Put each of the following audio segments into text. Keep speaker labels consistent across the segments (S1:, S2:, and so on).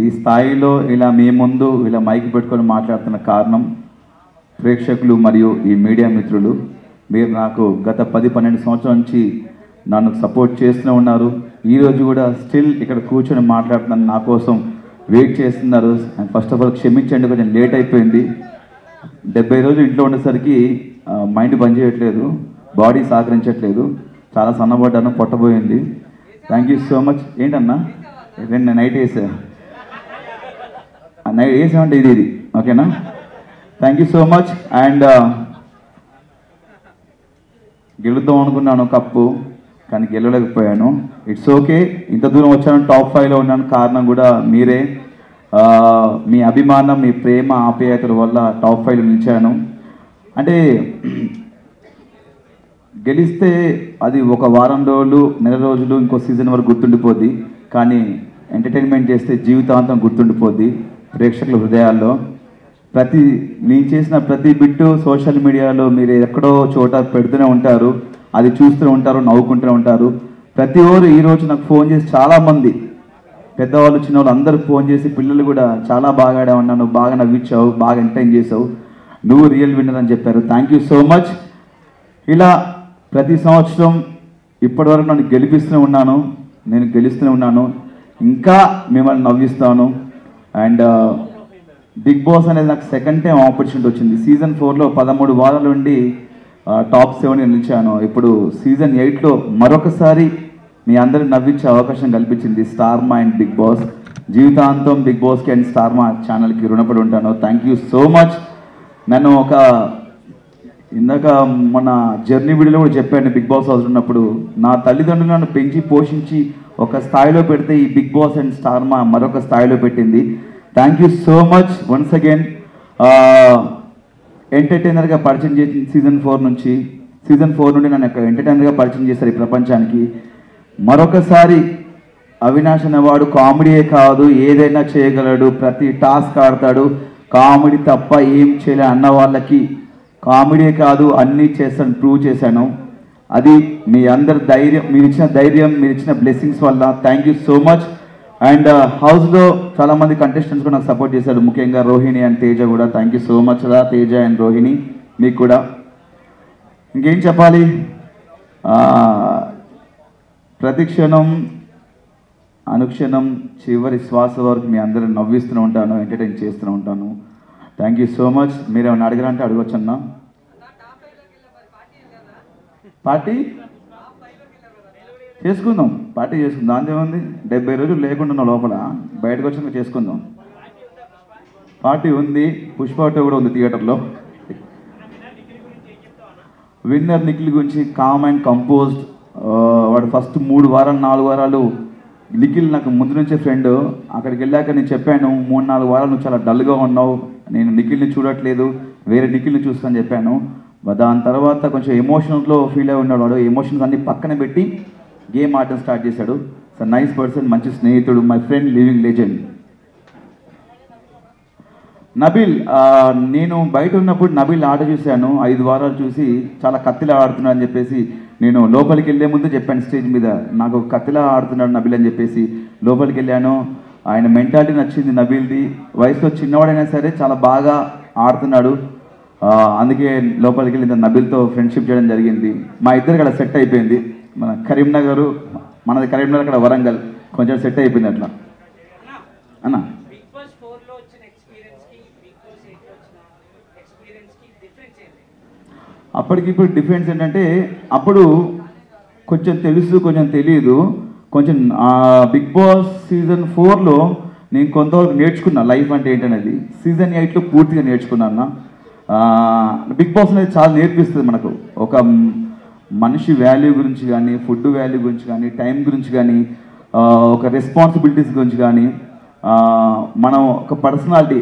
S1: ఈ స్థాయిలో ఇలా మీ ముందు ఇలా మైక్ పెట్టుకొని మాట్లాడుతున్న కారణం ప్రేక్షకులు మరియు ఈ మీడియా మిత్రులు. మీరు నాకు గత 10-12 సంవత్సరాల నుంచి నన్ను సపోర్ట్ చేస్తూనే ఉన్నారు. ఈరోజు కూడా స్టిల్ ఇక్కడ కూర్చొని మాట్లాడుతున్నాను, నా కోసం వెయిట్ చేస్తున్నారు. అండ్ ఫస్ట్ ఆఫ్ ఆల్ క్షమించండి, కొంచెం లేట్ అయిపోయింది. 70 రోజులు ఇంట్లో ఉండేసరికి మైండ్ పనిచేయట్లేదు, బాడీ సహకరించట్లేదు, చాలా సన్నబడ్డాను, పొట్టబోయింది. Thank you so much. ఏంటన్నా నేను నైట్ వేసా, నైట్ వేసామంటే ఇది ఓకేనా? Thank you so much. And గెలుద్దాం అనుకున్నాను కప్పు, కానీ గెలవలేకపోయాను. It's okay. ఇంత దూరం వచ్చాను, టాప్ 5లో ఉన్నాను, కారణం కూడా మీరే. మీ అభిమానం, మీ ప్రేమ, ఆప్యాయతల వల్ల టాప్ 5లో నిలిచాను. అంటే గెలిస్తే అది ఒక వారం రోజులు, నెల రోజులు, ఇంకో సీజన్ వరకు గుర్తుండిపోద్ది. కానీ ఎంటర్టైన్మెంట్ చేస్తే జీవితాంతం గుర్తుండిపోద్ది ప్రేక్షకుల హృదయాల్లో. నేను చేసిన ప్రతి బిట్టు సోషల్ మీడియాలో మీరు ఎక్కడో చోట పెడుతూనే ఉంటారు, అది చూస్తూనే ఉంటారు, నవ్వుకుంటూనే ఉంటారు. ప్రతి ఒక్కరు ఈరోజు నాకు ఫోన్ చేసి, చాలామంది పెద్దవాళ్ళు చిన్నవాళ్ళు అందరూ ఫోన్ చేసి, పిల్లలు కూడా చాలా బాగా ఆడామన్నా, నువ్వు బాగా నవ్వించావు, బాగా ఎంటర్టైన్ చేసావు, నువ్వు రియల్ విన్నర్ అని చెప్పారు. Thank you so much. ఇలా ప్రతి సంవత్సరం ఇప్పటివరకు నన్ను గెలిపిస్తూనే ఉన్నాను, నేను గెలుస్తూనే ఉన్నాను, ఇంకా మిమ్మల్ని నవ్విస్తాను. అండ్ బిగ్ బాస్ అనేది నాకు సెకండ్ టైం ఆపర్చునిటీ వచ్చింది. సీజన్ 4లో 13 వారాల నుండి టాప్ 7గా నిలిచాను. ఇప్పుడు సీజన్ 8లో మరొకసారి మీ అందరిని నవ్వించే అవకాశం కల్పించింది స్టార్ మా అండ్ బిగ్ బాస్. జీవితాంతం బిగ్ బాస్కి అండ్ స్టార్ మా ఛానల్కి రుణపడి ఉంటాను. Thank you so much. నన్ను ఇందాక మన జర్నీ వీడియోలో కూడా చెప్పాను, బిగ్ బాస్ హౌస్ ఉన్నప్పుడు నా తల్లిదండ్రులు నన్ను పెంచి పోషించి ఒక స్థాయిలో పెడితే ఈ బిగ్ బాస్ అండ్ స్టార్ మా మరొక స్థాయిలో పెట్టింది. Thank you so much once again. ఎంటర్టైనర్గా పరిచయం చేసింది సీజన్ 4 నుండి నన్ను ఎంటర్టైనర్గా పరిచయం చేశారు ఈ ప్రపంచానికి. మరొకసారి అవినాష్ అనేవాడు కామెడీయే కాదు, ఏదైనా చేయగలడు, ప్రతి టాస్క్ ఆడతాడు, కామెడీ తప్ప ఏం చేయలే అన్న వాళ్ళకి కామెడీ కాదు అన్నీ చేస్తాను ప్రూవ్ చేశాను. అది మీ అందరి ధైర్యం, మీరు ఇచ్చిన ధైర్యం, మీరు ఇచ్చిన బ్లెస్సింగ్స్ వల్ల. Thank you so much. And హౌస్లో చాలామంది కంటెస్టెంట్స్ కూడా నాకు సపోర్ట్ చేశారు, ముఖ్యంగా రోహిణి అండ్ తేజ కూడా. థ్యాంక్ యూ సో మచ్ రా తేజ అండ్ రోహిణి, మీకు కూడా. ఇంకేం చెప్పాలి, ప్రతి క్షణం అనుక్షణం చివరి శ్వాస వరకు మీ అందరూ నవ్విస్తూనే ఉంటాను, ఎంటర్టైన్ చేస్తూనే ఉంటాను. Thank you so much. మీరు ఏమైనా అడగాలంటే అడగొచ్చన్నా. పార్టీ చేసుకుందాం, పార్టీ చేసుకుందాం, దాని ఏముంది. 70 రోజులు లేకుండా లోపల, బయటకు వచ్చాక చేసుకుందాం. పార్టీ ఉంది, పుష్ప కూడా ఉంది థియేటర్లో. విన్నర్ నిఖిల్ గురించి కామ్ అండ్ కంపోజ్డ్. వాడు ఫస్ట్ 3 వారాలు 4 వారాలు నిఖిల్ నాకు ముందు నుంచే ఫ్రెండ్. అక్కడికి వెళ్ళాక నేను చెప్పాను, 3-4 వారాలు నువ్వు చాలా డల్గా ఉన్నావు, నేను నిఖిల్ని చూడట్లేదు, వేరే నిఖిల్ని చూస్తాను చెప్పాను. దాని తర్వాత కొంచెం ఎమోషన్స్లో ఫీల్ అయి ఉన్నాడు వాడు. ఎమోషన్స్ అన్ని పక్కన పెట్టి గేమ్ ఆడటం స్టార్ట్ చేశాడు. సార్ నైస్ పర్సన్, మంచి స్నేహితుడు, my friend, living legend. Nabil, నేను బయట ఉన్నప్పుడు నబిల్ ఆట చూశాను, 5 వారాలు చూసి చాలా కత్తిలా ఆడుతున్నాడు అని చెప్పేసి నేను లోపలికి వెళ్ళే ముందు చెప్పాను స్టేజ్ మీద, నాకు కత్తిలా ఆడుతున్నాడు నబిల్ అని చెప్పేసి. లోపలికి వెళ్ళాను, ఆయన మెంటాలిటీ నచ్చింది నబిల్ది. వయసులో చిన్నవాడైనా సరే చాలా బాగా ఆడుతున్నాడు, అందుకే లోపలికి వెళ్ళి నబిల్తో ఫ్రెండ్షిప్ చేయడం జరిగింది. మా ఇద్దరికి అక్కడ సెట్ అయిపోయింది. మన కరీంనగర్, మనది కరీంనగర్, అక్కడ వరంగల్, కొంచెం సెట్ అయిపోయింది అట్లా అన్న. అప్పటికిప్పుడు డిఫరెన్స్ ఏంటంటే, అప్పుడు కొంచెం తెలుసు కొంచెం తెలియదు. కొంచెం బిగ్ బాస్ సీజన్ 4లో నేను కొంతవరకు నేర్చుకున్నా లైఫ్ అంటే ఏంటనేది. సీజన్ 8లో పూర్తిగా నేర్చుకున్నాను. బిగ్ బాస్ అనేది చాలా నేర్పిస్తుంది మనకు, ఒక మనిషి వాల్యూ గురించి కానీ, ఫుడ్ వాల్యూ గురించి కానీ, టైం గురించి కానీ, ఒక రెస్పాన్సిబిలిటీస్ గురించి కానీ, మనం ఒక పర్సనాలిటీ,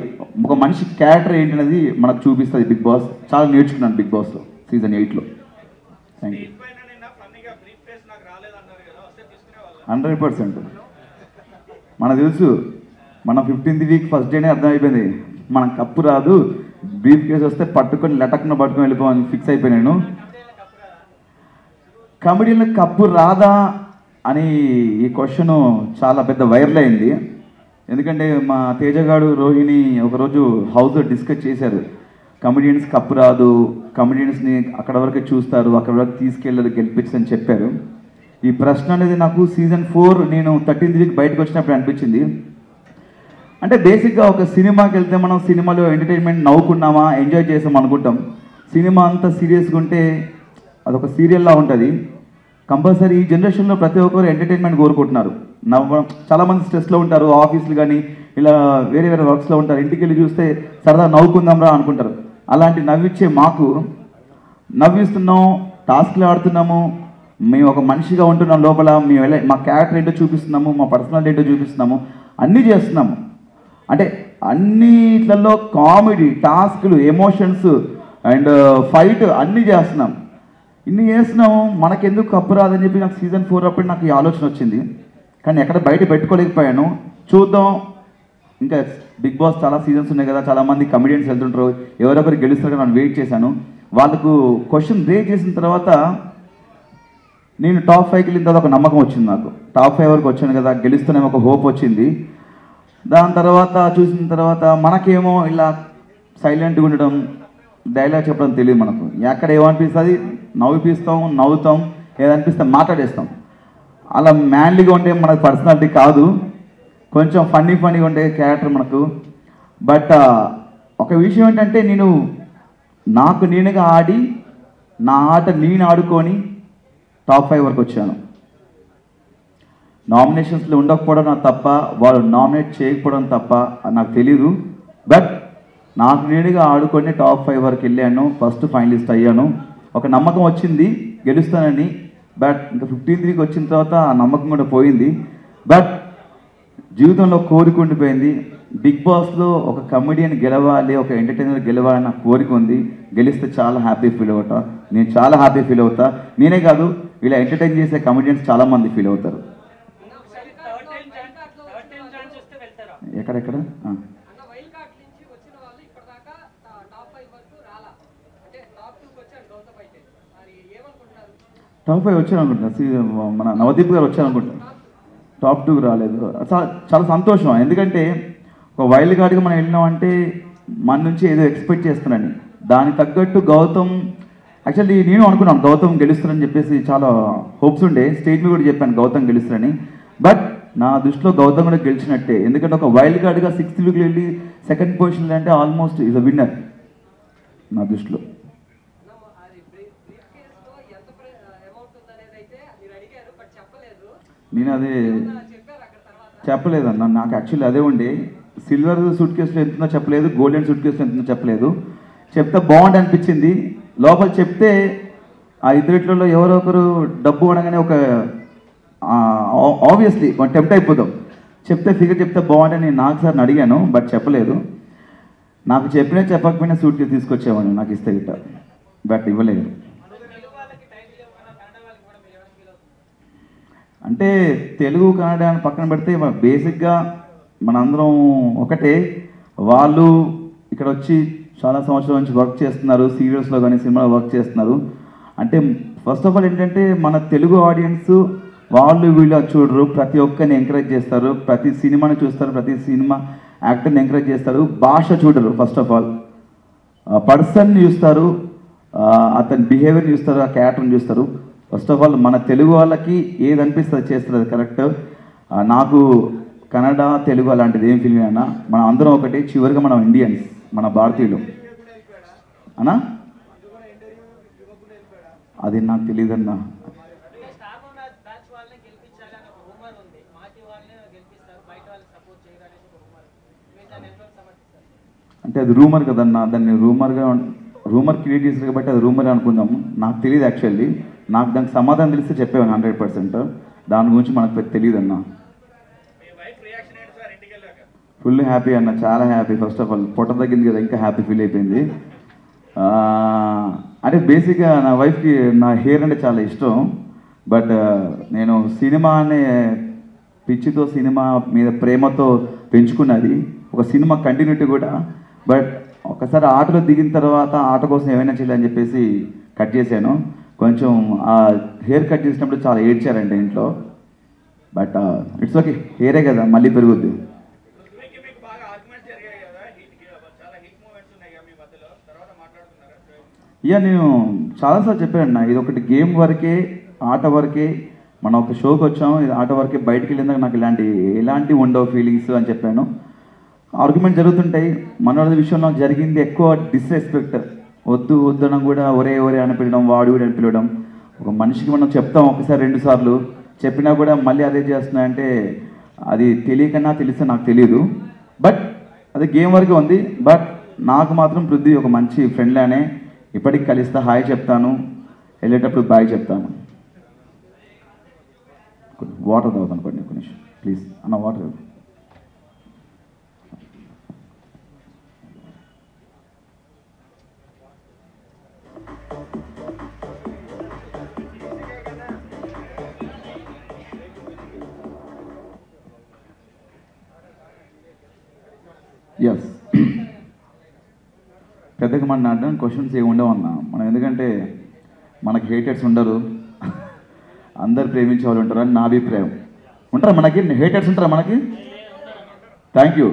S1: ఒక మనిషి క్యారెక్టర్ ఏంటనేది మనకు చూపిస్తుంది బిగ్ బాస్. చాలా నేర్చుకున్నాను బిగ్ బాస్లో సీజన్ 8లో. Thank you. 100%. మనకు తెలుసు, మన 15th వీక్ ఫస్ట్ డేనే అర్థమైపోయింది, మన కప్పు రాదు, బ్రీఫ్ కేసు వస్తే పట్టుకొని లటక్ను పట్టుకొని వెళ్ళిపోవాలని ఫిక్స్ అయిపోయాను. కమెడీలో కప్పు రాదా అని ఈ క్వశ్చన్ చాలా పెద్ద వైరల్ అయింది. ఎందుకంటే మా తేజగాడు రోహిణి ఒకరోజు హౌస్లో డిస్కస్ చేశారు, కమెడియన్స్ కప్పు రాదు, కమెడియన్స్ని అక్కడ వరకే చూస్తారు, అక్కడ వరకు తీసుకెళ్ళదు గెలిపించని చెప్పారు. ఈ ప్రశ్న అనేది నాకు సీజన్ 4 నేను 13th వీక్ బయటకు వచ్చినప్పుడు అనిపించింది. అంటే బేసిక్గా ఒక సినిమాకి వెళ్తే మనం సినిమాలో ఎంటర్టైన్మెంట్ నవ్వుకున్నామా ఎంజాయ్ చేసాం అనుకుంటాం. సినిమా అంతా సీరియస్గా ఉంటే అదొక సీరియల్లా ఉంటుంది. కంపల్సరీ ఈ జనరేషన్లో ప్రతి ఒక్కరు ఎంటర్టైన్మెంట్ కోరుకుంటున్నారు. చాలామంది స్ట్రెస్లో ఉంటారు, ఆఫీసులు కానీ ఇలా వేరే వేరే వర్క్స్లో ఉంటారు. ఇంటికి వెళ్ళి చూస్తే సరదా నవ్వుకుందాంరా అనుకుంటారు. అలాంటి నవ్విచ్చే మాకు నవ్విస్తున్నాం, టాస్క్లు ఆడుతున్నాము, మేము ఒక మనిషిగా ఉంటున్నాం లోపల, మేము మా క్యారెక్టర్ ఏంటో చూపిస్తున్నాము, మా పర్సనాలిటీ ఏంటో చూపిస్తున్నాము, అన్నీ చేస్తున్నాము. అంటే అన్నిట్లలో కామెడీ, టాస్క్లు, ఎమోషన్స్ అండ్ ఫైట్ అన్నీ చేస్తున్నాం. ఇన్ని చేస్తున్నాము, మనకెందుకు కప్పు రాదని చెప్పి నాకు సీజన్ 4 అప్పుడు నాకు ఈ ఆలోచన వచ్చింది. కానీ ఎక్కడ బయట పెట్టుకోలేకపోయాను. చూద్దాం, ఇంకా బిగ్ బాస్ చాలా సీజన్స్ ఉన్నాయి కదా, చాలామంది కమెడియన్స్ వెళ్తుంటారు, ఎవరొకరు గెలుస్తారో నేను వెయిట్ చేశాను. వాళ్ళకు క్వశ్చన్ రేజ్ చేసిన తర్వాత నేను టాప్ 5కి వెళ్ళిన తర్వాత ఒక నమ్మకం వచ్చింది. నాకు టాప్ 5 వరకు వచ్చాను కదా, గెలుస్తూనే ఒక హోప్ వచ్చింది. దాని తర్వాత చూసిన తర్వాత మనకేమో ఇలా సైలెంట్గా ఉండడం, డైలాగ్ చెప్పడం తెలియదు. మనకు ఎక్కడ ఏమనిపిస్తుంది నవ్విపిస్తాం, నవ్వుతాం, ఏదనిపిస్తే మాట్లాడేస్తాం. అలా మ్యాన్లీగా ఉంటే మనకు పర్సనాలిటీ కాదు, కొంచెం ఫన్నీగా ఉండే క్యారెక్టర్ మనకు. బట్ ఒక విషయం ఏంటంటే నేను నాకు నేనుగా ఆడి నా ఆట నేను ఆడుకొని టాప్ 5 వరకు వచ్చాను. నామినేషన్స్లో ఉండకపోవడం నాకు తప్ప, వాళ్ళు నామినేట్ చేయకపోవడం తప్ప నాకు తెలీదు. బట్ నాకు నేనుగా ఆడుకొని టాప్ 5 వరకు వెళ్ళాను, ఫస్ట్ ఫైనలిస్ట్ అయ్యాను. ఒక నమ్మకం వచ్చింది గెలుస్తానని. బట్ ఇంకా 15th వీక్ వచ్చిన తర్వాత ఆ నమ్మకం కూడా పోయింది. బట్ జీవితంలో కోరిక ఉండిపోయింది. బిగ్ బాస్లో ఒక కమెడియన్ గెలవాలి, ఒక ఎంటర్టైనర్ గెలవాలని నాకు కోరిక ఉంది. గెలిస్తే చాలా హ్యాపీ ఫీల్ అవుతా, నేను చాలా హ్యాపీ ఫీల్ అవుతా. నేనే కాదు, ఇలా ఎంటర్టైన్ చేసే కమెడియన్స్ చాలామంది ఫీల్ అవుతారు. ఎక్కడెక్కడ టాప్ 5 వచ్చాను అనుకుంటున్నా. మన నవదీప్ గారు వచ్చారు అనుకుంటా, టాప్ 2 రాలేదు. చాలా సంతోషం. ఎందుకంటే ఒక వైల్డ్ కార్డ్గా మనం వెళ్ళినామంటే మన నుంచి ఏదో ఎక్స్పెక్ట్ చేస్తున్నాను. దానికి తగ్గట్టు గౌతమ్, యాక్చువల్లీ నేను అనుకున్నాను గౌతమ్ గెలుస్తానని చెప్పేసి, చాలా హోప్స్ ఉండే. స్టేజ్ మీద కూడా చెప్పాను గౌతమ్ గెలుస్తానని. బట్ నా దృష్టిలో గౌతమ్ కూడా గెలిచినట్టే. ఎందుకంటే ఒక వైల్డ్ కార్డ్గా 6th వీక్లో వెళ్ళి 2nd పొజిషన్లో అంటే ఆల్మోస్ట్ ఈజ్ అ విన్నర్ నా దృష్టిలో. నేను అదే చెప్పలేదన్న, నాకు యాక్చువల్లీ అదే ఉండే. సిల్వర్ సూట్ కేసులో ఎంతుందో చెప్పలేదు, గోల్డెన్ సూట్ కేసులో ఎంతుందో చెప్పలేదు. చెప్తే బాగుండి అనిపించింది. లోపల చెప్తే ఆ ఇద్దరిట్లో ఎవరో ఒకరు డబ్బు అనగానే ఒక ఆబ్వియస్లీ టెంప్ట్ అయిపోతాం. చెప్తే ఫిగర్ చెప్తే బాగుండని నాకు సార్ని అడిగాను, బట్ చెప్పలేదు. నాకు చెప్పకపోయినా సూట్ కేసు తీసుకొచ్చేవాడిని నాకు ఇస్తే గిట్ట, బట్ ఇవ్వలేదు. అంటే తెలుగు కన్నడ అని పక్కన పెడితే బేసిక్గా మనందరం ఒకటే. వాళ్ళు ఇక్కడ వచ్చి చాలా సంవత్సరాల నుంచి వర్క్ చేస్తున్నారు, సీరియల్స్లో కానీ సినిమాలో వర్క్ చేస్తున్నారు. అంటే ఫస్ట్ ఆఫ్ ఆల్ ఏంటంటే మన తెలుగు ఆడియన్స్ వాళ్ళు వీళ్ళు చూడరు, ప్రతి ఒక్కరిని ఎంకరేజ్ చేస్తారు, ప్రతి సినిమాని చూస్తారు, ప్రతి సినిమా యాక్టర్ని ఎంకరేజ్ చేస్తారు. భాష చూడరు, ఫస్ట్ ఆఫ్ ఆల్ పర్సన్ని చూస్తారు, అతని బిహేవియర్ని చూస్తారు, ఆ క్యారెక్టర్ని చూస్తారు. ఫస్ట్ ఆఫ్ ఆల్ మన తెలుగు వాళ్ళకి ఏది అనిపిస్తుంది చేస్తుంది అది కరెక్ట్. నాకు కన్నడ తెలుగు అలాంటిది ఏం ఫీలింగ్ అయినా మనం అందరం ఒకటి, చివరిగా మనం ఇండియన్స్, మన భారతీయులు అన్నా. అది నాకు తెలియదన్నా. అంటే అది రూమర్ కదన్నా, దాన్ని రూమర్ క్రియేట్ చేశారు కాబట్టి అది రూమర్ అనుకుందాము. నాకు తెలియదు యాక్చువల్లీ. నాకు దానికి సమాధానం తెలిస్తే చెప్పేవాను 100%. దాని గురించి మనకు తెలియదు అన్న. ఫుల్ హ్యాపీ అన్న, చాలా హ్యాపీ. ఫస్ట్ ఆఫ్ ఆల్ పొట్ట తగ్గింది కదా, ఇంకా హ్యాపీ ఫీల్ అయిపోయింది. అంటే బేసిక్గా నా వైఫ్కి నా హెయిర్ అంటే చాలా ఇష్టం. బట్ నేను సినిమా అనే పిచ్చితో, సినిమా మీద ప్రేమతో పెంచుకున్నది, ఒక సినిమా కంటిన్యూటీ కూడా. బట్ ఒకసారి ఆటలో దిగిన తర్వాత ఆట కోసం ఏమైనా చేయాలని చెప్పేసి కట్ చేశాను. కొంచెం ఆ హెయిర్ కట్ చేసినప్పుడు చాలా ఏడ్చారంటే ఇంట్లో. బట్ ఇట్స్ ఓకే, హెయిరే కదా, మళ్ళీ పెరుగుద్ది. ఇక నేను చాలాసార్లు చెప్పాను అన్న, ఇది ఒకటి గేమ్ వరకే, ఆట వరకే, మనం ఒక షోకి వచ్చాము, ఇది ఆట వరకే, బయటికి వెళ్ళిందాక నాకు ఎలాంటి ఉండవు ఫీలింగ్స్ అని చెప్పాను. ఆర్గ్యుమెంట్ జరుగుతుంటాయి. మనోడి విషయంలో జరిగింది ఎక్కువ డిస్రెస్పెక్ట్, వద్దు వద్దనం కూడా ఒరే ఒరే అని పిలవడం, వాడు కూడా అని పిలవడం. ఒక మనిషికి మనం చెప్తాం ఒకసారి 2 సార్లు చెప్పినా కూడా మళ్ళీ అదే చేస్తున్నాయంటే అది తెలియకన్నా తెలిస్తే నాకు తెలియదు. బట్ అది గేమ్ వరకే ఉంది. బట్ నాకు మాత్రం పృథ్వీ ఒక మంచి ఫ్రెండ్లానే, ఇప్పటికి కలిస్తా, హాయ్ చెప్తాను, వెళ్ళేటప్పుడు బాయ్ చెప్తాను. వాటర్ తాగుతాను పడి ఒక నిమిషం ప్లీజ్ అన్న, వాటర్. ఎస్, పెద్దగా మన అడ్డం క్వశ్చన్స్ ఏమి ఉండవు అన్న మనం, ఎందుకంటే మనకి హేటర్స్ ఉండరు, అందరు ప్రేమించే వాళ్ళు ఉంటారు అని నా అభిప్రాయం. ఉంటారా మనకి హేటర్స్? ఉంటారా మనకి? Thank you.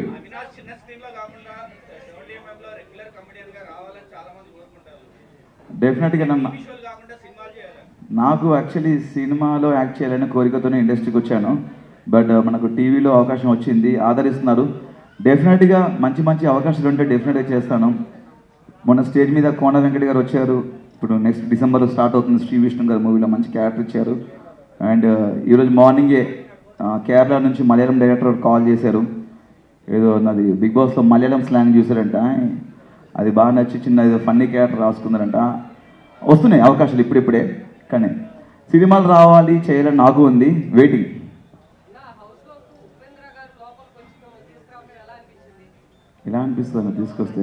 S1: డెఫినెట్గా నాకు యాక్చువల్లీ సినిమాలో యాక్ట్ చేయాలని కోరికతోనే ఇండస్ట్రీకి వచ్చాను. బట్ మనకు టీవీలో అవకాశం వచ్చింది, ఆదరిస్తున్నారు. డెఫినెట్గా మంచి మంచి అవకాశాలు ఉంటే డెఫినెట్గా చేస్తాను. మొన్న స్టేజ్ మీద కోన వెంకట గారు వచ్చారు. ఇప్పుడు నెక్స్ట్ డిసెంబర్లో స్టార్ట్ అవుతుంది శ్రీ విష్ణు గారు మూవీలో, మంచి క్యారెక్టర్ ఇచ్చారు. అండ్ ఈరోజు మార్నింగే కేరళ నుంచి మలయాళం డైరెక్టర్ కాల్ చేశారు. ఏదో నాది బిగ్ బాస్లో మలయాళం స్లాంగ్ చూసారంట, అది బాగా నచ్చి చిన్న ఏదో ఫన్నీ క్యారెక్టర్ రాసుకున్నారంట. వస్తున్నాయి అవకాశాలు ఇప్పుడిప్పుడే, కానీ సినిమాలు రావాలి చేయాలని నాకు ఉంది, వెయిటింగ్. ఎలా అనిపిస్తుంది తీసుకొస్తే?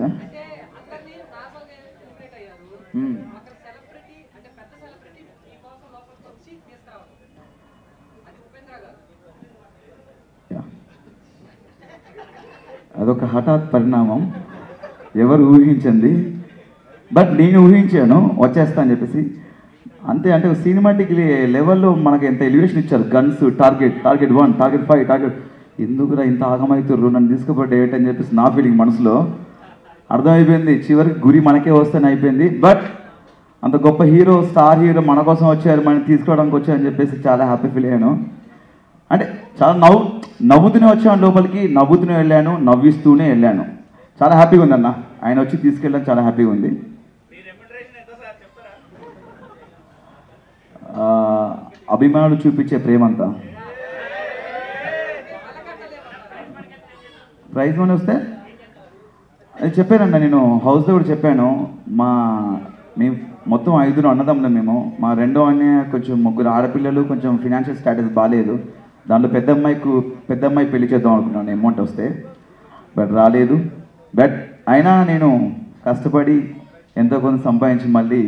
S1: అదొక హఠాత్ పరిణామం, ఎవరు ఊహించండి. బట్ నేను ఊహించాను వచ్చేస్తా అని చెప్పేసి. అంతే, అంటే సినిమాటిక్ లెవెల్లో మనకి ఎంత ఎలివేషన్ ఇచ్చారు. Guns, target 1, target 5, target. ఎందుకురా ఇంత ఆగమవుతుర్రు, నన్ను తీసుకుపోతే ఏంటని చెప్పేసి నా ఫీలింగ్ మనసులో అర్థమైపోయింది. చివరికి గురి మనకే వస్తేనే అయిపోయింది. బట్ అంత గొప్ప హీరో, స్టార్ హీరో మన కోసం వచ్చారు, మనం తీసుకోవడానికి వచ్చారని చెప్పేసి చాలా హ్యాపీ ఫీల్ అయ్యాను. అంటే చాలా నవ్వుతూనే వచ్చాను లోపలికి, నవ్వుతూనే వెళ్ళాను, నవ్విస్తూనే వెళ్ళాను. చాలా హ్యాపీగా ఉందన్న, ఆయన వచ్చి తీసుకెళ్ళడం చాలా హ్యాపీగా ఉంది. అభిమానులు చూపించే ప్రేమంతా ప్రైజ్ మనీ వస్తే అది చెప్పానండి. నేను హౌస్లో కూడా చెప్పాను. మేము మొత్తం 5 అన్నదమ్ములం మేము. మా రెండో అన్నయ్య కొంచెం 3 ఆడపిల్లలు, కొంచెం ఫినాన్షియల్ స్టేటస్ బాగాలేదు. దాంట్లో పెద్ద అమ్మాయి పెళ్లి చేద్దాం అనుకున్నాను అమౌంట్ వస్తే, బట్ రాలేదు. బట్ అయినా నేను కష్టపడి ఎంతో కొంత సంపాదించి మళ్ళీ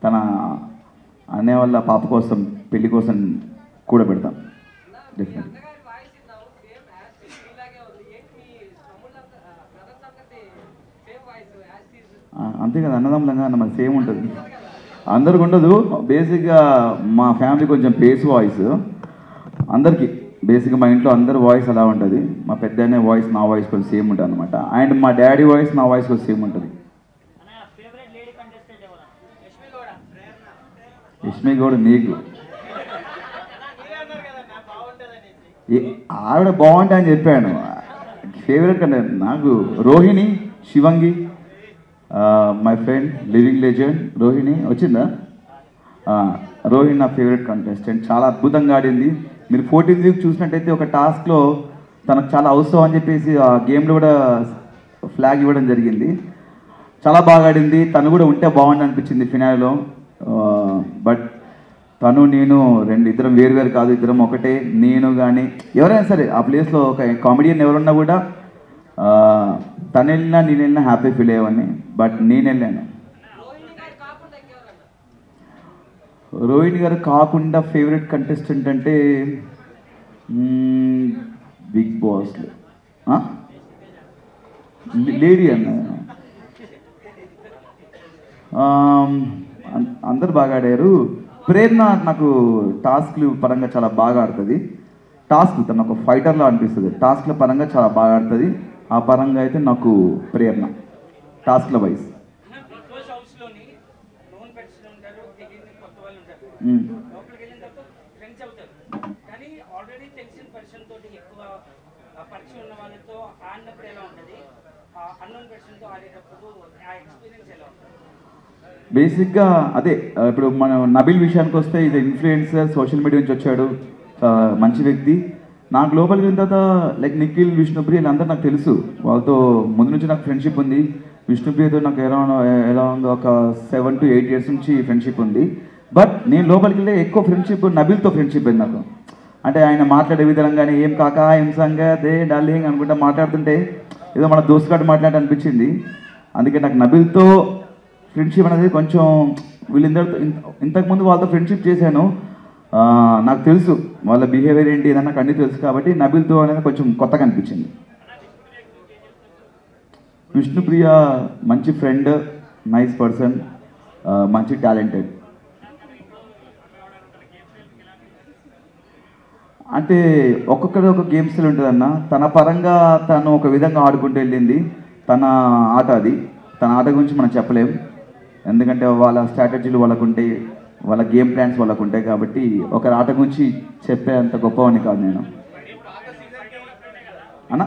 S1: తన అన్నయ్య వాళ్ళ పాప కోసం, పెళ్లి కోసం కూడా పెడతాం డెఫినెట్. అంతే కదా, అన్నదమ్ములంగా అన్న మరి సేమ్ ఉంటుంది. అందరికి ఉండదు, బేసిక్గా మా ఫ్యామిలీ కొంచెం బేస్ వాయిస్ అందరికీ. బేసిక్గా మా ఇంట్లో అందరి వాయిస్ అలా ఉంటుంది. మా పెద్దనే వాయిస్ నా వాయిస్ కొంచెం సేమ్ ఉంటుంది అనమాట. అండ్ మా డాడీ వాయిస్ నా వాయిస్ కొంచెం సేమ్ ఉంటుంది. యష్మి గౌడ్ నీకు ఆవిడ బాగుంటుంది అని చెప్పాను. ఫేవరెట్ కంటే నాకు Rohini, Shivangi, my friend living legend Rohini వచ్చిందా? రోహిణి నా ఫేవరెట్ కంటెస్టెంట్, చాలా అద్భుతంగా ఆడింది. మీరు 14th వీక్ చూసినట్టయితే ఒక టాస్క్లో తనకు చాలా అవసరం అని చెప్పేసి ఆ గేమ్లో కూడా ఫ్లాగ్ ఇవ్వడం జరిగింది. చాలా బాగా ఆడింది. తను కూడా ఉంటే బాగుంది అనిపించింది ఫినాల్లో. బట్ తను నేను ఇద్దరం వేరు కాదు, ఇద్దరం ఒకటే. నేను కానీ ఎవరైనా సరే ఆ ప్లేస్లో ఒక కామెడియన్ ఎవరున్నా కూడా తను వెళ్ళినా నేను వెళ్ళినా హ్యాపీ ఫీల్ అయ్యేవాడిని. బట్ నేను వెళ్ళాను. రోహిణి గారు కాకుండా ఫేవరెట్ కంటెస్టెంట్ అంటే బిగ్ బాస్లో లేడీ అన్న, అందరు బాగా ఆడారు. ప్రేరణ నాకు టాస్క్లు పరంగా చాలా బాగా ఆడుతుంది. తను ఒక ఫైటర్లా అనిపిస్తుంది. టాస్క్ల పరంగా చాలా బాగా ఆడుతుంది. ఆ పరంగా అయితే నాకు ప్రేరణ టాస్క్ల వైజ్. బేసిక్గా అదే ఇప్పుడు మనం నబిల్ విషయానికి వస్తే ఇది ఇన్ఫ్లుయెన్సర్, సోషల్ మీడియా నుంచి వచ్చాడు, మంచి వ్యక్తి. నాకు లోపలికి వెళ్ళిన తర్వాత లైక్ నిఖిల్, విష్ణుప్రియ వీళ్ళందరూ నాకు తెలుసు, వాళ్ళతో ముందు నుంచి నాకు ఫ్రెండ్షిప్ ఉంది. విష్ణుప్రియతో నాకు అరౌండ్ ఒక 7 to 8 years నుంచి ఫ్రెండ్షిప్ ఉంది. బట్ నేను లోపలికి వెళ్ళి ఎక్కువ ఫ్రెండ్షిప్ నబిల్తో ఫ్రెండ్షిప్ అయింది నాకు. అంటే ఆయన మాట్లాడే విధంగానే ఏం కాకా ఏం సంగతే డార్లింగ్ అనుకుంటా మాట్లాడుతుంటే ఏదో మన దోస్తుగాడు మాట్లాడి అనిపించింది. అందుకే నాకు నబిల్తో ఫ్రెండ్షిప్ అనేది కొంచెం వీళ్ళందరితో ఇంతకుముందు వాళ్ళతో ఫ్రెండ్షిప్ చేశాను, నాకు తెలుసు వాళ్ళ బిహేవియర్ ఏంటి ఏదన్నా నాకు అన్నీ తెలుసు. కాబట్టి నబిల్తో అనేది కొంచెం కొత్తగా అనిపించింది. విష్ణుప్రియ మంచి ఫ్రెండ్, నైస్ పర్సన్, మంచి టాలెంటెడ్. అంటే ఒక్కొక్కరి ఒక గేమ్ స్టైల్ ఉంటుందన్న. తన పరంగా తను ఒక విధంగా ఆడుకుంటూ వెళ్ళింది, తన ఆట అది. తన ఆట గురించి మనం చెప్పలేం, ఎందుకంటే వాళ్ళ స్ట్రాటజీలు వాళ్ళకు ఉంటాయి, వాళ్ళ గేమ్ ప్లాన్స్ వాళ్ళకు ఉంటాయి. కాబట్టి ఒకరి ఆట గురించి చెప్పే అంత గొప్పవాడిని కాదు నేను అన్న.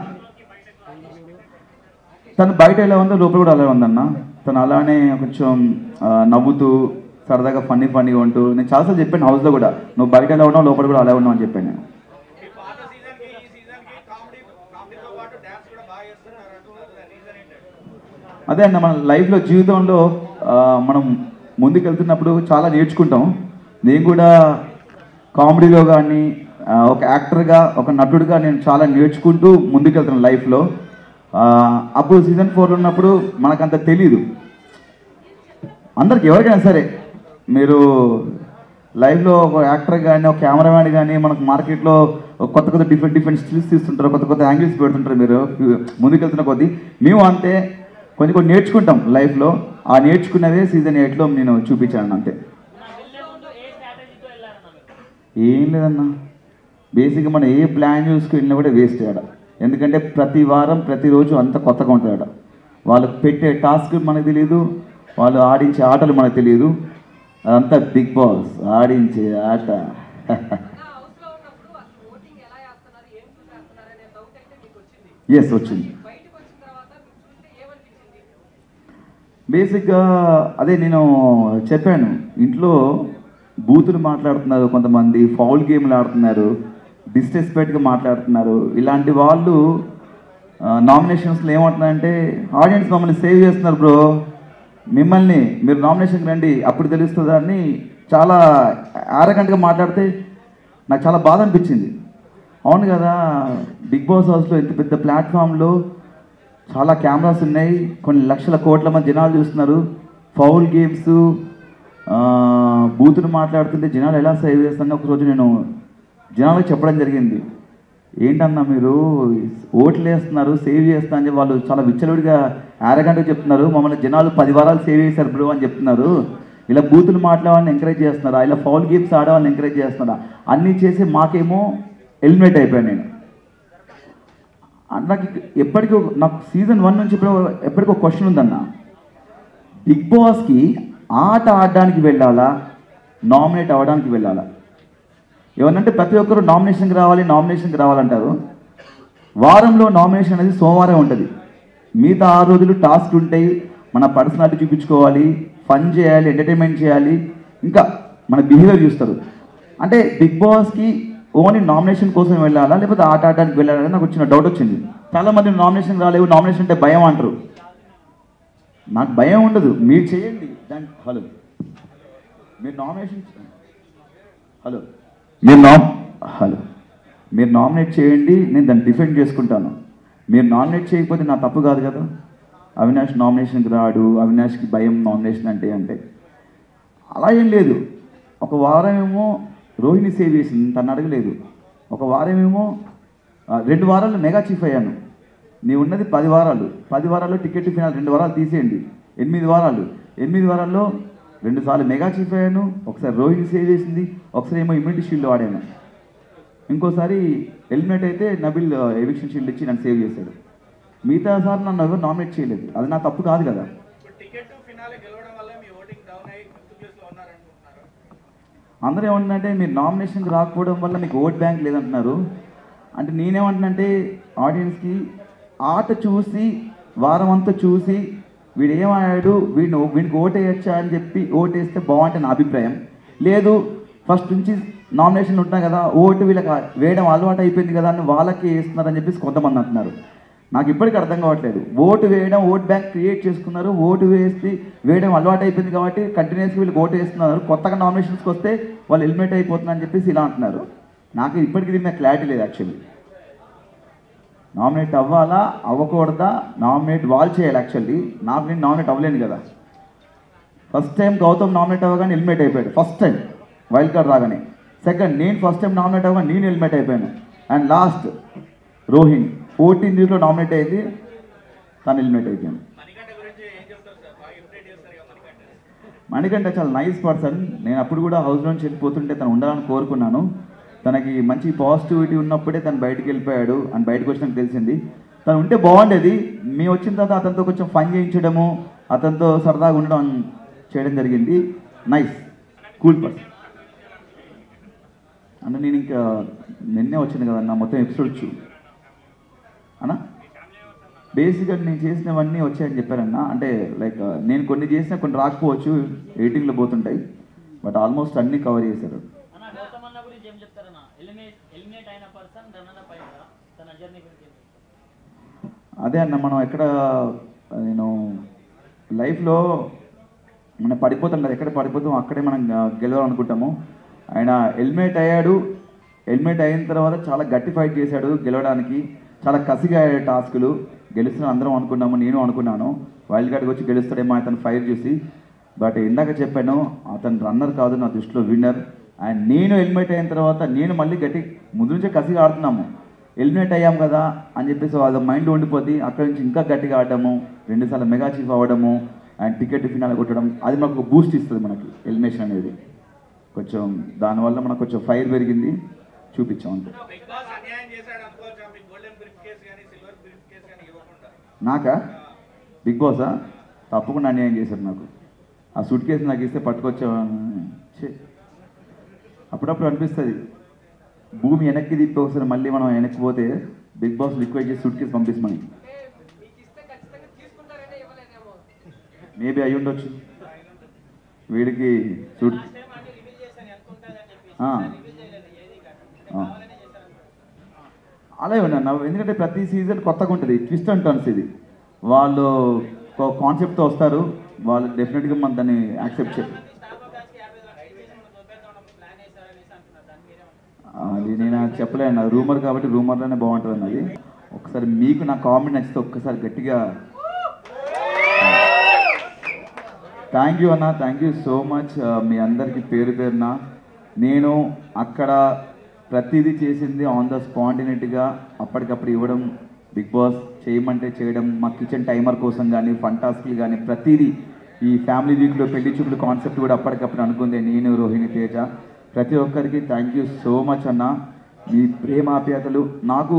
S1: తను బయట ఎలా ఉందో లోపల కూడా అలా ఉందన్న. తను అలానే కొంచెం నవ్వుతూ సరదాగా ఫన్నీగా ఉంటూ, నేను చాలాసార్లు చెప్పాను హౌస్లో కూడా, నువ్వు బయట ఎలా ఉన్నావు లోపల కూడా అలా ఉన్నావు అని చెప్పాను నేను. అదే అన్న, మన లైఫ్లో జీవితంలో మనం ముందుకెళ్తున్నప్పుడు చాలా నేర్చుకుంటాం. నేను కూడా కామెడీలో కానీ ఒక యాక్టర్గా, ఒక నటుడిగా నేను చాలా నేర్చుకుంటూ ముందుకెళ్తున్నాను లైఫ్లో. అప్పుడు సీజన్ 4 ఉన్నప్పుడు మనకంత తెలీదు. అందరికి ఎవరికైనా సరే మీరు లైఫ్లో ఒక యాక్టర్ కానీ, ఒక కెమెరామ్యాన్ కానీ, మనకు మార్కెట్లో కొత్త డిఫరెంట్ స్టిల్స్ తీస్తుంటారు, కొత్త యాంగిల్స్ పెడుతుంటారు. మీరు ముందుకెళ్తున్న కొద్దీ మేము అంతే కొన్ని నేర్చుకుంటాం లైఫ్లో. ఆ నేర్చుకున్నవే సీజన్ 8లో నేను చూపించాను అంతే. ఏం లేదన్నా, బేసిక్గా మనం ఏ ప్లాన్ చూసుకున్నా కూడా వేస్ట్ ఆడ. ఎందుకంటే ప్రతి వారం ప్రతిరోజు అంత కొత్తగా ఉంటుంది ఆడ. వాళ్ళకు పెట్టే టాస్క్ మనకు తెలియదు, వాళ్ళు ఆడించే ఆటలు మనకు తెలియదు. అదంతా బిగ్ బాస్ ఆడించే ఆట. ఎస్ వచ్చింది. బేసిక్గా అదే నేను చెప్పాను, ఇంట్లో బూతులు మాట్లాడుతున్నారు కొంతమంది, ఫౌల్ గేమ్లు ఆడుతున్నారు, డిస్రెస్పెక్ట్గా మాట్లాడుతున్నారు. ఇలాంటి వాళ్ళు నామినేషన్స్లో ఏమంటున్నారంటే, ఆడియన్స్ మమ్మల్ని సేవ్ చేస్తున్నారు బ్రో, మిమ్మల్ని మీరు నామినేషన్కి రండి అప్పుడు తెలుస్తుంది అని చాలా ఆరగంటగా మాట్లాడితే నాకు చాలా బాధ అనిపించింది. అవును కదా, బిగ్ బాస్ హౌస్లో ఇంత పెద్ద ప్లాట్ఫామ్లో చాలా కెమెరాస్ ఉన్నాయి, కొన్ని లక్షల కోట్ల మంది జనాలు చూస్తున్నారు. ఫౌల్ గేమ్స్, బూతులు మాట్లాడుతుంటే జనాలు ఎలా సేవ్ చేస్తారని ఒకరోజు నేను జనాలకు చెప్పడం జరిగింది. ఏంటన్నా మీరు ఓట్లు వేస్తున్నారు, సేవ్ చేస్తా అని వాళ్ళు చాలా విచ్చలవిడిగా ఆరగంటగా చెప్తున్నారు, మమ్మల్ని జనాలు 10 వారాలు సేవ్ చేశారు బ్రో అని చెప్తున్నారు. ఇలా బూతులు మాట్లాడాలని ఎంకరేజ్ చేస్తున్నారా, ఇలా ఫౌల్ గేమ్స్ ఆడవాళ్ళని ఎంకరేజ్ చేస్తున్నారా, అన్నీ చేసి మాకేమో ఎలిమినేట్ అయిపోయాను నేను. నాకు ఎప్పటికీ నాకు సీజన్ 1 నుంచి ఎప్పటికీ ఒక క్వశ్చన్ ఉందన్న, బిగ్ బాస్కి ఆట ఆడడానికి వెళ్ళాలా, నామినేట్ అవ్వడానికి వెళ్ళాలా? ఏమనంటే ప్రతి ఒక్కరు నామినేషన్కి రావాలంటారు. వారంలో నామినేషన్ అనేది సోమవారం ఉంటుంది, మిగతా 6 రోజులు టాస్క్ ఉంటాయి, మన పర్సనాలిటీ చూపించుకోవాలి, ఫన్ చేయాలి, ఎంటర్టైన్మెంట్ చేయాలి, ఇంకా మన బిహేవియర్ చూస్తారు. అంటే బిగ్ బాస్కి ఓన్లీ నామినేషన్ కోసం వెళ్ళాలా లేకపోతే ఆట ఆడడానికి వెళ్ళాలని నాకు వచ్చిన డౌట్ వచ్చింది. చాలామంది నామినేషన్ రాలేవు, నామినేషన్ అంటే భయం అంటారు. నాకు భయం ఉండదు, మీరు చేయండి దాన్ని. హలో, మీరు నామినేషన్ మీరు నామినేట్ చేయండి, నేను దాన్ని డిఫెండ్ చేసుకుంటాను. మీరు నామినేట్ చేయకపోతే నా తప్పు కాదు కదా. అవినాష్ నామినేషన్కి రాడు, అవినాష్కి భయం నామినేషన్ అంటే అలా ఏం లేదు. ఒక వారం ఏమో రోహిణి సేవ్ చేసింది, తను అడగలేదు. ఒక వారం ఏమో 2 వారాలు మెగా చీఫ్ అయ్యాను. నేను ఉన్నది 10 వారాలు, 10 వారాల్లో టికెట్ ఫినాల్ 2 వారాలు తీసేయండి, 8 వారాలు. 8 వారాల్లో 2 సార్లు మెగా చీఫ్ అయ్యాను, ఒకసారి రోహిణి సేవ్ చేసింది, ఒకసారి ఏమో ఇమ్యూనిటీ షీల్డ్ వాడాను, ఇంకోసారి ఎలిమినేట్ అయితే నబిల్ ఎవిక్షన్ షీల్డ్ ఇచ్చి నన్ను సేవ్ చేశాడు. మిగతా సార్ నన్ను ఎవరు నామినేట్ చేయలేదు, అది నా తప్పు కాదు కదా. అందరూ ఏమంటున్నారంటే మీరు నామినేషన్కి రాకపోవడం వల్ల మీకు ఓట్ బ్యాంక్ లేదంటున్నారు. అంటే నేనేమంటున్నానంటే ఆడియన్స్కి ఆట చూసి వారం అంతా చూసి వీడు ఏమయ్యాడు, వీడికి ఓటేయచ్చా అని చెప్పి ఓటేస్తే బాగుంటుంది నా అభిప్రాయం. లేదు ఫస్ట్ నుంచి నామినేషన్ ఉంటున్నా కదా, ఓటు వీళ్ళకి వేయడం అలవాటు అయిపోయింది కదా అని వాళ్ళకి వేస్తున్నారని చెప్పేసి కొంతమంది అంటున్నారు. నాకు ఇప్పటికీ అర్థం కావట్లేదు. ఓటు వేయడం, ఓట్ బ్యాంక్ క్రియేట్ చేసుకున్నారు, ఓటు వేయడం అలవాటు అయిపోయింది కాబట్టి కంటిన్యూస్గా వీళ్ళకి ఓటు వేస్తున్నారు. కొత్తగా నామినేషన్స్కి వస్తే వాళ్ళు ఎలిమినేట్ అయిపోతున్నారని చెప్పేసి ఇలా అంటున్నారు. నాకు ఇప్పటికీ దీని మీద క్లారిటీ లేదు. యాక్చువల్లీ నామినేట్ అవ్వాలా అవ్వకూడదా, నామినేట్ వాళ్ళు చేయాలి. యాక్చువల్లీ నేను నామినేట్ అవ్వలేను కదా. ఫస్ట్ టైం గౌతమ్ నామినేట్ అవ్వగానే ఎలిమినేట్ అయిపోయాడు, ఫస్ట్ టైం వైల్డ్ కార్డ్ రాగానే. సెకండ్ నేను ఫస్ట్ టైం నామినేట్ అవ్వగానే నేను ఎలిమినేట్ అయిపోయాను. అండ్ లాస్ట్ రోహిణి 14 డేస్లో నామినేట్ అయ్యింది, తను ఎలిమినేట్ అయిపోయాను. మణికంఠ చాలా నైస్ పర్సన్. నేను అప్పుడు కూడా హౌస్ నుంచి వెళ్ళిపోతుంటే తను ఉండాలని కోరుకున్నాను. తనకి మంచి పాజిటివిటీ ఉన్నప్పుడే తను బయటకు వెళ్ళిపోయాడు అని బయటకు వచ్చినాక తెలిసింది. తను ఉంటే బాగుండేది. మేము వచ్చిన తర్వాత అతనితో కొంచెం ఫన్ చేయించడము, అతనితో సరదాగా ఉండడం చేయడం జరిగింది. Nice cool person. అంటే నేను ఇంకా నిన్నే వచ్చింది కదన్నా మొత్తం ఎపిసోడ్ అన్నా. బేసిక్గా నేను చేసినవన్నీ వచ్చాయని చెప్పారన్నా. అంటే లైక్ నేను కొన్ని చేసినా కొన్ని రాకపోవచ్చు, ఎడిటింగ్లో పోతుంటాయి, బట్ ఆల్మోస్ట్ అన్నీ కవర్ చేశారు. అదే అన్న, మనం ఎక్కడ నేను లైఫ్లో మనం పడిపోతాం కదా, ఎక్కడ పడిపోతాం అక్కడే మనం గెలవాలనుకుంటాము. ఆయన ఎలిమినేట్ అయ్యాడు. ఎలిమినేట్ అయిన తర్వాత చాలా గట్టి ఫైట్ చేశాడు గెలవడానికి. చాలా కసిగా అయ్యాడు టాస్కులు. గెలుస్తున్నా అందరం అనుకున్నాము, నేను అనుకున్నాను వైల్డ్ కార్డ్కి వచ్చి గెలుస్తాడేమో అతను ఫైట్ చూసి. బట్ ఇందాక చెప్పాను అతను రన్నర్ కాదు, నా దృష్టిలో విన్నర్. అండ్ నేను ఎలిమినేట్ అయిన తర్వాత నేను మళ్ళీ గట్టి ముందు నుంచే కసిగా ఆడుతున్నాము. ఎలిమినేట్ అయ్యాం కదా అని చెప్పేసి అది మైండ్లో ఉండిపోద్ది. అక్కడి నుంచి ఇంకా గట్టిగా ఆడటము, 2 సార్లు మెగా చీఫ్ అవ్వడము, అండ్ టికెట్ ఫినాల్ కొట్టడం, అది మనకు బూస్ట్ ఇస్తుంది. మనకి ఎలిమినేషన్ అనేది కొంచెం దానివల్ల మనకు కొంచెం ఫైర్ పెరిగింది, చూపించాం అంతే. నాకా బిగ్ బాసా తప్పకుండా అన్యాయం చేశారు నాకు. ఆ సూట్ కేసు నాకు ఇస్తే పట్టుకొచ్చాను. అప్పుడప్పుడు అనిపిస్తుంది భూమి వెనక్కి తిప్పి ఒకసారి మళ్ళీ మనం వెనక్కి పోతే బిగ్ బాస్ రిక్వెస్ట్ చేసి సూట్ కేసు పంపిస్తామని. మేబీ అయి ఉండొచ్చు వీడికి సూట్. అలాగే ఉన్నా, ఎందుకంటే ప్రతి సీజన్ కొత్తగా ఉంటుంది, ట్విస్ట్ అండ్ టర్న్స్. ఇది వాళ్ళు కాన్సెప్ట్తో వస్తారు, వాళ్ళు డెఫినెట్గా మనం దాన్ని యాక్సెప్ట్ చేయాలి. అది నేను చెప్పలేను, రూమర్ కాబట్టి రూమర్లోనే బాగుంటుంది అన్నది. ఒకసారి మీకు నా కామెంట్ నచ్చితే ఒక్కసారి గట్టిగా థ్యాంక్ యూ అన్న, థ్యాంక్ యూ సో మచ్. మీ అందరికీ పేరు పేరున నేను అక్కడ ప్రతిదీ చేసింది ఆన్ ద స్పాంటినిటీగా అప్పటికప్పుడు ఇవ్వడం, బిగ్ బాస్ చేయమంటే చేయడం, మా కిచెన్ టైమర్ కోసం కానీ ఫన్ టాస్క్లు కానీ ప్రతిదీ. ఈ ఫ్యామిలీ వీక్లో పెళ్లి చూపులు కాన్సెప్ట్ కూడా అప్పటికప్పుడు అనుకుంది నేను, రోహిణి, తేజ, ప్రతి ఒక్కరికి థ్యాంక్ యూ సో మచ్ అన్న. మీ ప్రేమాప్యాతలు నాకు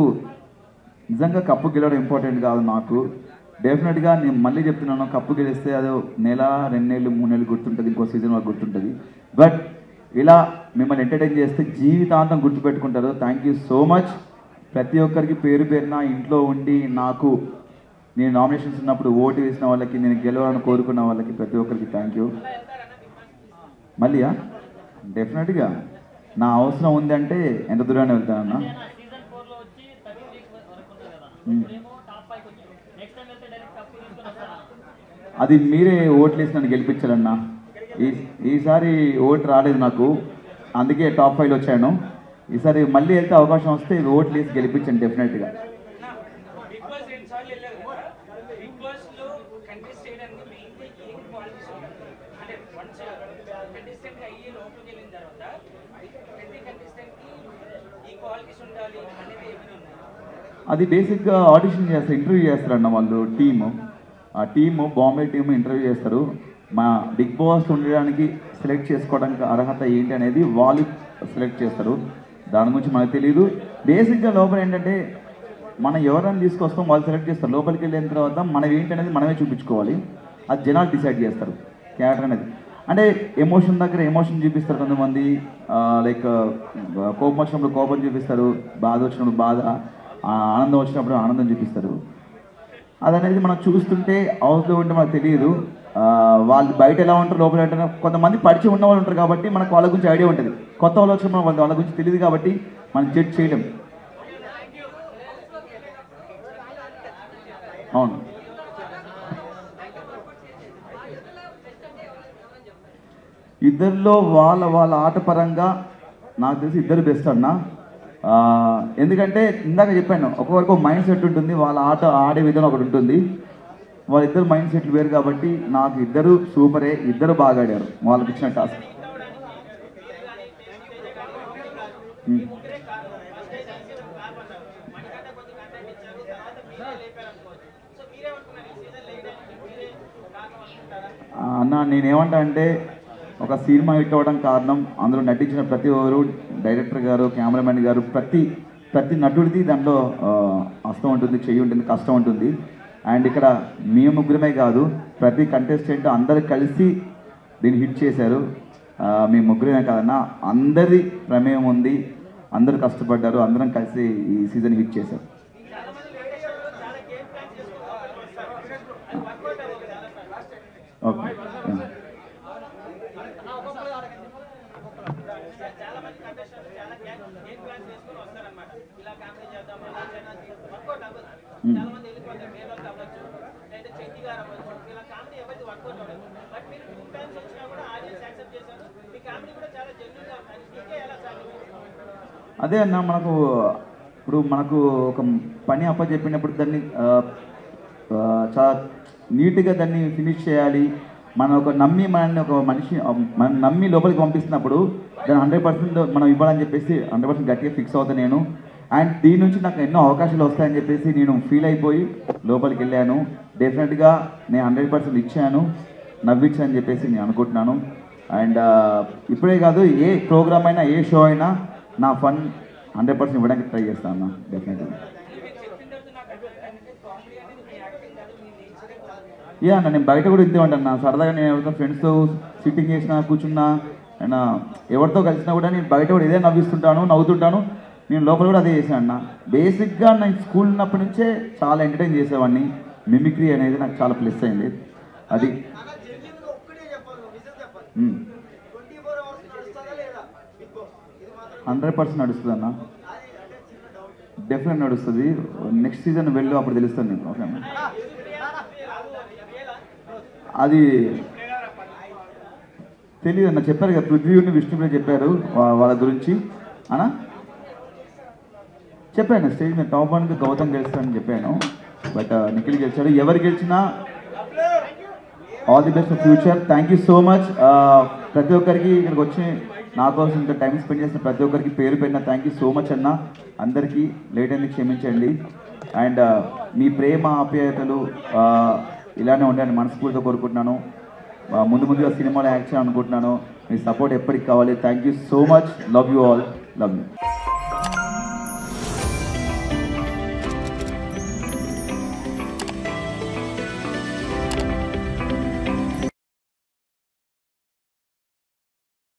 S1: నిజంగా కప్పు గెలవడం ఇంపార్టెంట్ కాదు నాకు. డెఫినెట్గా నేను మళ్ళీ చెప్తున్నాను, కప్పు గెలిస్తే అది 1 నెల 2 నెలలు 3 నెలలు గుర్తుంటుంది, ఇంకో సీజన్ వరకు గుర్తుంటుంది. బట్ ఇలా మిమ్మల్ని ఎంటర్టైన్ చేస్తే జీవితాంతం గుర్తుపెట్టుకుంటారు. Thank you so much. ప్రతి ఒక్కరికి పేరు పేరున ఇంట్లో ఉండి నాకు నేను నామినేషన్స్ ఉన్నప్పుడు ఓటు వేసిన వాళ్ళకి, నేను గెలవాలని కోరుకున్న వాళ్ళకి ప్రతి ఒక్కరికి థ్యాంక్ యూ. మళ్ళీయా డెఫినెట్గా నా అవసరం ఉందంటే ఎంత దూరాన్ని వెళ్తానన్నా. అది మీరే ఓట్లు వేసి నన్ను గెలిపించాలన్నా. ఈసారి ఓటు రాలేదు నాకు, అందుకే టాప్ 5 వచ్చాను. ఈసారి మళ్ళీ వెళ్తే అవకాశం వస్తే ఓట్లు వేసి గెలిపించండి డెఫినెట్గా. అది బేసిక్గా ఆడిషన్ చేస్తారు, ఇంటర్వ్యూ చేస్తారన్న వాళ్ళు టీము. ఆ టీము బాంబే టీము ఇంటర్వ్యూ చేస్తారు. మా బిగ్ బాస్ ఉండడానికి సెలెక్ట్ చేసుకోవడానికి అర్హత ఏంటి అనేది వాళ్ళు సెలెక్ట్ చేస్తారు. దాని గురించి మనకు తెలియదు. బేసిక్గా లోపల ఏంటంటే మనం ఎవరైనా తీసుకొస్తాం, వాళ్ళు సెలెక్ట్ చేస్తారు. లోపలికి వెళ్ళిన తర్వాత మనం ఏంటనేది మనమే చూపించుకోవాలి. అది జనాలు డిసైడ్ చేస్తారు క్యారెక్టర్ అనేది. అంటే ఎమోషన్ దగ్గర ఎమోషన్ చూపిస్తారు కొంతమంది, లైక్ కోపం వచ్చినప్పుడు కోపం చూపిస్తారు, బాధ వచ్చినప్పుడు బాధ, ఆనందం వచ్చినప్పుడు ఆనందం చూపిస్తారు. అదనేది మనం చూస్తుంటే హౌస్లో ఉంటే మనకు తెలియదు వాళ్ళు బయట ఎలా ఉంటారు, లోపల ఉంటారు. కొంతమంది పరిచయం ఉన్న వాళ్ళు ఉంటారు కాబట్టి మనకు వాళ్ళ గురించి ఐడియా ఉంటుంది. కొత్త వాళ్ళు వచ్చిన వాళ్ళ గురించి తెలియదు కాబట్టి మనం జడ్జ్ చేయలేం. అవును, ఇద్దరిలో వాళ్ళ ఆట పరంగా నాకు తెలిసి ఇద్దరు బెస్ట్ అన్న. ఎందుకంటే ఇందాక చెప్పాను, ఒక్కొక్కరికి ఒక మైండ్ సెట్ ఉంటుంది, వాళ్ళ ఆట ఆడే విధానం ఒకటి ఉంటుంది. వాళ్ళిద్దరు మైండ్ సెట్లు వేరు కాబట్టి నాకు ఇద్దరు సూపరే, ఇద్దరు బాగా ఆడారు వాళ్ళకి ఇచ్చిన టాస్క్. అన్న నేనేమంటా అంటే ఒక సినిమా హిట్ అవ్వడం కారణం అందులో నటించిన ప్రతి ఒక్కరు, డైరెక్టర్ గారు, కెమెరామెన్ గారు, ప్రతి నటుడిది దాంట్లో హస్తం ఉంటుంది, చెయ్యి ఉంటుంది, కష్టం ఉంటుంది. అండ్ ఇక్కడ మేము ముగ్గురమే కాదు, ప్రతి కంటెస్టెంట్ అందరు కలిసి దీన్ని హిట్ చేశారు. మీ ముగ్గురమే కాదన్న, అందరి ప్రమేయం ఉంది, అందరూ కష్టపడ్డారు, అందరం కలిసి ఈ సీజన్ హిట్ చేశారు. ఓకే, అదే అన్న, మనకు ఒక పని అప్పచెప్పినప్పుడు దాన్ని చాలా నీట్గా దాన్ని ఫినిష్ చేయాలి. మనం మనం నమ్మి లోపలికి పంపిస్తున్నప్పుడు దాన్ని 100% మనం ఇవ్వాలని చెప్పేసి 100% గట్టిగా ఫిక్స్ అవుతాను నేను. అండ్ దీని నుంచి నాకు ఎన్నో అవకాశాలు వస్తాయని చెప్పేసి నేను ఫీల్ అయిపోయి లోపలికి వెళ్ళాను. డెఫినెట్గా నేను 100% ఇచ్చాను, నవ్వించాను అని చెప్పేసి నేను అనుకుంటున్నాను. అండ్ ఇప్పుడే కాదు, ఏ ప్రోగ్రామ్ అయినా, ఏ షో అయినా నా ఫన్ 100% ఇవ్వడానికి ట్రై చేస్తాను అన్న, డెఫినెట్గా. యా అన్న, నేను బయట కూడా ఇంతే ఉంటాను. సరదాగా నేను ఎవరితో ఫ్రెండ్స్తో సిట్టింగ్ చేసినా, కూర్చున్నా, అండ్ ఎవరితో కలిసినా కూడా నేను బయట కూడా ఇదే నవ్వుతుంటాను. నేను లోపల కూడా అదే చేశాను అన్న. బేసిక్గా నేను స్కూల్ ఉన్నప్పటి నుంచే చాలా ఎంటర్టైన్ చేసేవాడిని. మిమిక్రీ అనేది నాకు చాలా ప్లస్ అయింది. అది 100% నడుస్తుంది అన్న, డెఫినెట్ నడుస్తుంది. నెక్స్ట్ సీజన్ వెళ్ళు, అప్పుడు తెలుస్తుంది నీకు. ఓకే అన్న, అది తెలియదు అన్న, చెప్పారు కదా పృథ్వీని విష్ణుప్రియ చెప్పారు వాళ్ళ గురించి అన్న. చెప్పాను స్టేజ్ మీద టాప్ 1కి గౌతమ్ గెలుస్తానని చెప్పాను, బట్ నిఖిల్ గెలిచాడు. ఎవరు గెలిచినా all the best for future. Thank you so much. ప్రతి ఒక్కరికి ఇక్కడికి వచ్చి నా కోసం ఇంత టైం స్పెండ్ చేసిన ప్రతి ఒక్కరికి పేరు పెట్టిన థ్యాంక్ యూ సో మచ్ అన్న. అందరికీ లేట్ అయింది, క్షమించండి. అండ్ మీ ప్రేమ ఆప్యాయతలు ఇలానే ఉండాలని మనస్ఫూర్తిగా కోరుకుంటున్నాను. ముందుగా సినిమాలో యాక్ట్ చేయాలనుకుంటున్నాను. మీ సపోర్ట్ ఎప్పటికి కావాలి. Thank you so much. Love you all. Love you.